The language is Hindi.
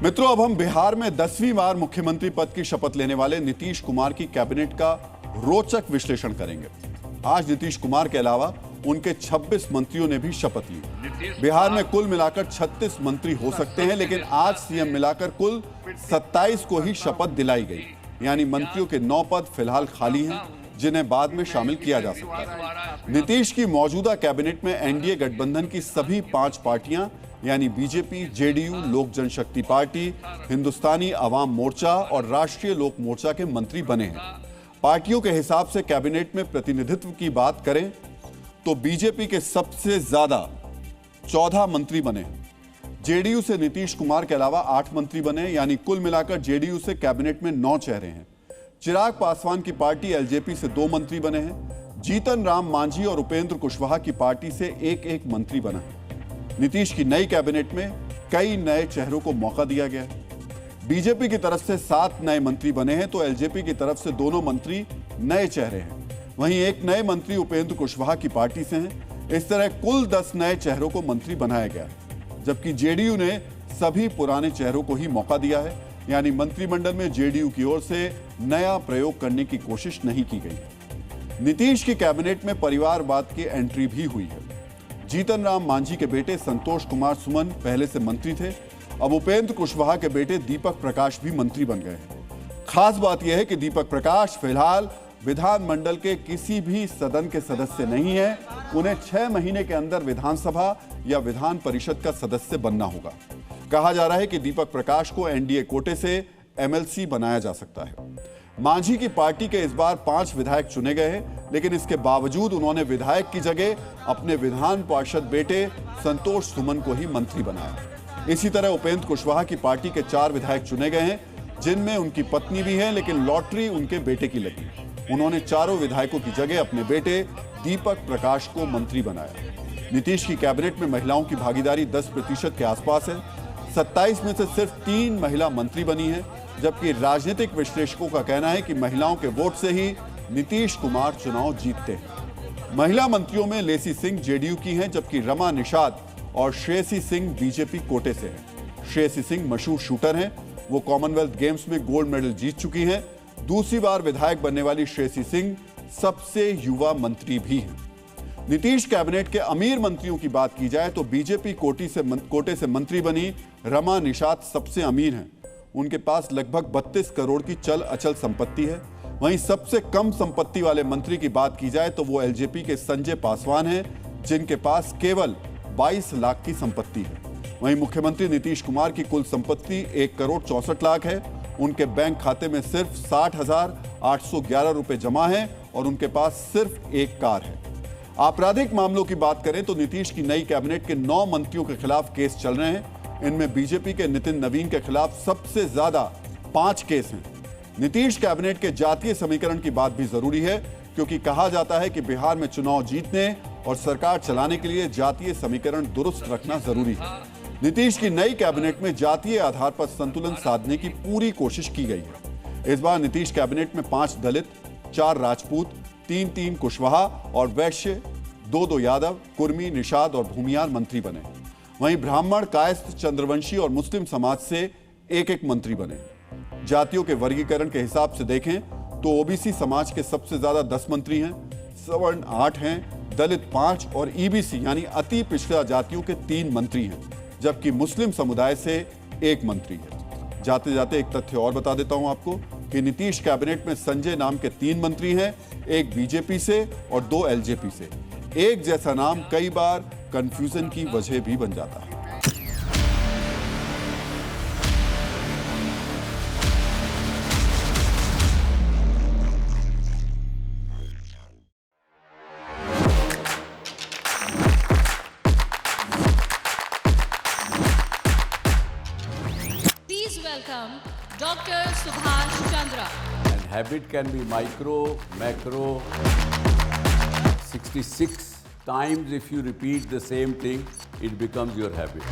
मित्रों, अब हम बिहार में 10वीं बार मुख्यमंत्री पद की शपथ लेने वाले नीतीश कुमार की कैबिनेट का रोचक विश्लेषण करेंगे। आज नीतीश कुमार के अलावा उनके 26 मंत्रियों ने भी शपथ ली। बिहार में कुल मिलाकर 36 मंत्री हो सकते हैं, लेकिन आज सीएम मिलाकर कुल 27 को ही शपथ दिलाई गई। यानी मंत्रियों के 9 पद फिलहाल खाली हैं, जिन्हें बाद में शामिल किया जा सकता है। नीतीश की मौजूदा कैबिनेट में एनडीए गठबंधन की सभी 5 पार्टियां यानी बीजेपी, जेडीयू, लोक जनशक्ति पार्टी, हिंदुस्तानी अवाम मोर्चा और राष्ट्रीय लोक मोर्चा के मंत्री बने हैं। पार्टियों के हिसाब से कैबिनेट में प्रतिनिधित्व की बात करें तो बीजेपी के सबसे ज्यादा 14 मंत्री बने। जेडीयू से नीतीश कुमार के अलावा 8 मंत्री बने, यानी कुल मिलाकर जेडीयू से कैबिनेट में 9 चेहरे हैं। चिराग पासवान की पार्टी एलजेपी से 2 मंत्री बने हैं। जीतन राम मांझी और उपेंद्र कुशवाहा की पार्टी से एक मंत्री बना है। नीतीश की नई कैबिनेट में कई नए चेहरों को मौका दिया गया है। बीजेपी की तरफ से 7 नए मंत्री बने हैं, तो एलजेपी की तरफ से दोनों मंत्री नए चेहरे हैं। वहीं एक नए मंत्री उपेंद्र कुशवाहा की पार्टी से हैं। इस तरह कुल 10 नए चेहरों को मंत्री बनाया गया है, जबकि जेडीयू ने सभी पुराने चेहरों को ही मौका दिया है। यानी मंत्रिमंडल में जेडीयू की ओर से नया प्रयोग करने की कोशिश नहीं की गई। नीतीश की कैबिनेट में परिवारवाद की एंट्री भी हुई है। जीतन राम मांझी के बेटे संतोष कुमार सुमन पहले से मंत्री थे। अब उपेंद्र कुशवाहा के बेटे दीपक प्रकाश भी मंत्री बन गए हैं। खास बात यह है कि दीपक प्रकाश फिलहाल विधानमंडल के किसी भी सदन के सदस्य नहीं है। उन्हें 6 महीने के अंदर विधानसभा या विधान परिषद का सदस्य बनना होगा। कहा जा रहा है कि दीपक प्रकाश को एनडीए कोटे से एमएलसी बनाया जा सकता है। मांझी की पार्टी के इस बार 5 विधायक चुने गए हैं, लेकिन इसके बावजूद उन्होंने विधायक की जगह अपने विधान पार्षद बेटे संतोष सुमन को ही मंत्री बनाया। इसी तरह उपेंद्र कुशवाहा की पार्टी के 4 विधायक चुने गए हैं, जिनमें उनकी पत्नी भी है, लेकिन लॉटरी उनके बेटे की लगी। उन्होंने चारों विधायकों की जगह अपने बेटे दीपक प्रकाश को मंत्री बनाया। नीतीश की कैबिनेट में महिलाओं की भागीदारी 10% के आसपास है। 27 में से सिर्फ 3 महिला मंत्री बनी है, जबकि राजनीतिक विश्लेषकों का कहना है कि महिलाओं के वोट से ही नीतीश कुमार चुनाव जीतते हैं। महिला मंत्रियों में लेसी सिंह जेडीयू की हैं, जबकि रमा निषाद और श्रेयसी सिंह बीजेपी कोटे से हैं। श्रेयसी सिंह मशहूर शूटर हैं। वो कॉमनवेल्थ गेम्स में गोल्ड मेडल जीत चुकी हैं। दूसरी बार विधायक बनने वाली श्रेयसी सिंह सबसे युवा मंत्री भी हैं। नीतीश कैबिनेट के अमीर मंत्रियों की बात की जाए तो बीजेपी कोटे से मंत्री बनी रमा निषाद सबसे अमीर हैं। उनके पास लगभग 32 करोड़ की चल अचल संपत्ति है। वहीं सबसे कम संपत्ति वाले मंत्री की बात की जाए तो वो एलजेपी के संजय पासवान हैं, जिनके पास केवल 22 लाख की संपत्ति है। वहीं मुख्यमंत्री नीतीश कुमार की कुल संपत्ति 1 करोड़ 64 लाख है। उनके बैंक खाते में सिर्फ 60,811 रुपए जमा है और उनके पास सिर्फ एक कार है। आपराधिक मामलों की बात करें तो नीतीश की नई कैबिनेट के 9 मंत्रियों के खिलाफ केस चल रहे हैं। इनमें बीजेपी के नितिन नवीन के खिलाफ सबसे ज्यादा 5 केस हैं। नीतीश कैबिनेट के जातीय समीकरण की बात भी जरूरी है, क्योंकि कहा जाता है कि बिहार में चुनाव जीतने और सरकार चलाने के लिए जातीय समीकरण दुरुस्त रखना जरूरी है। नीतीश की नई कैबिनेट में जातीय आधार पर संतुलन साधने की पूरी कोशिश की गई है। इस बार नीतीश कैबिनेट में 5 दलित, 4 राजपूत, 3 कुशवाहा और वैश्य, 2 यादव, कुर्मी, निषाद और भूमियार मंत्री बने। वहीं ब्राह्मण, कायस्थ, चंद्रवंशी और मुस्लिम समाज से एक मंत्री बने। जातियों के वर्गीकरण के हिसाब से देखें तो ओबीसी समाज के सबसे ज्यादा 10 मंत्री हैं, सवर्ण 8 हैं, दलित 5 और ईबीसी यानी अति पिछड़ा जातियों के 3 मंत्री हैं, जबकि मुस्लिम समुदाय से 1 मंत्री है। जाते जाते एक तथ्य और बता देता हूं आपको कि नीतीश कैबिनेट में संजय नाम के 3 मंत्री हैं, एक बीजेपी से और 2 एलजेपी से। एक जैसा नाम कई बार कंफ्यूजन की वजह भी बन जाता है। Please welcome Dr. Subhash Chandra. And habit can be micro, macro, 66 times if you repeat the same thing, it becomes your habit.